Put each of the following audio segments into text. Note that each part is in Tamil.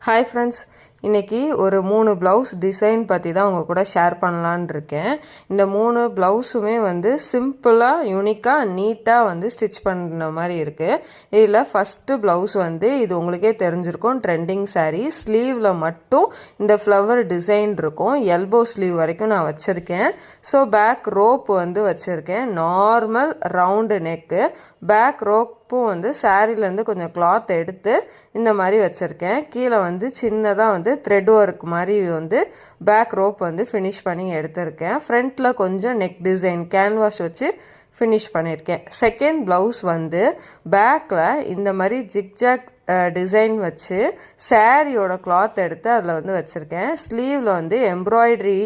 ஹாய் ஃப்ரெண்ட்ஸ், இன்றைக்கி ஒரு 3 ப்ளவுஸ் டிசைன் பற்றி தான் உங்கள் கூட ஷேர் பண்ணலான்னு இருக்கேன். இந்த 3 ப்ளவுஸுமே வந்து சிம்பிளாக யூனிக்காக நீட்டாக வந்து ஸ்டிச் பண்ணுற மாதிரி இருக்குது. இதில் ஃபஸ்ட்டு ப்ளவுஸ் வந்து இது உங்களுக்கே தெரிஞ்சிருக்கும், ட்ரெண்டிங் சாரீ. ஸ்லீவில் மட்டும் இந்த ஃப்ளவர் டிசைன் இருக்கும். எல்போ ஸ்லீவ் வரைக்கும் நான் வச்சுருக்கேன். ஸோ பேக் ரோப் வந்து வச்சுருக்கேன். Normal round neck. பேக் ரோப்பும் வந்து சாரீலேருந்து கொஞ்சம் கிளாத் எடுத்து இந்த மாதிரி வச்சுருக்கேன். கீழே வந்து சின்னதாக வந்து த்ரெட் ஒர்க் மாதிரி வந்து பேக் ரோப் வந்து ஃபினிஷ் பண்ணி எடுத்திருக்கேன். ஃப்ரண்ட்டில் கொஞ்சம் நெக் டிசைன் கேன்வாஸ் வச்சு ஃபினிஷ் பண்ணியிருக்கேன். செகண்ட் ப்ளவுஸ் வந்து பேக்கில் இந்த மாதிரி ஜிக்ஜாக் டிசைன் வச்சு சாரியோட கிளாத் எடுத்து அதில் வந்து வச்சுருக்கேன். ஸ்லீவில் வந்து எம்ப்ராய்டரி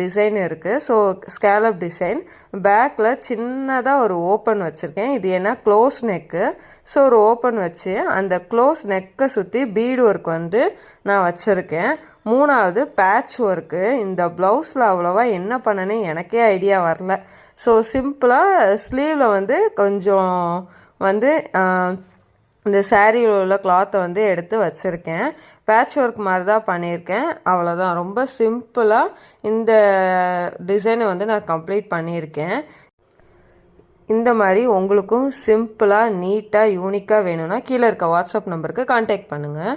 டிசைன் இருக்குது. So scallop design. பேக்கில் சின்னதாக ஒரு ஓப்பன் வச்சுருக்கேன். இது ஏன்னா க்ளோஸ் நெக்கு. ஸோ ஒரு ஓப்பன் வச்சு அந்த க்ளோஸ் நெக்கை சுற்றி பீடு ஒர்க் வந்து நான் வச்சுருக்கேன். மூணாவது பேட்ச் ஒர்க்கு. இந்த ப்ளவுஸில் அவ்வளோவா என்ன பண்ணனே எனக்கே ஐடியா வரல. ஸோ சிம்பிளாக ஸ்லீவில் வந்து கொஞ்சம் வந்து இந்த சாரியில் உள்ள கிளாத்தை வந்து எடுத்து வச்சுருக்கேன். பேட்ச் ஒர்க் மாதிரி தான் பண்ணியிருக்கேன். அவ்வளோதான், ரொம்ப சிம்பிளாக இந்த டிசைனை வந்து நான் கம்ப்ளீட் பண்ணியிருக்கேன். இந்த மாதிரி உங்களுக்கும் சிம்பிளாக நீட்டாக யூனிக்காக வேணும்னா கீழே இருக்க வாட்ஸ்அப் நம்பருக்கு கான்டாக்ட் பண்ணுங்கள்.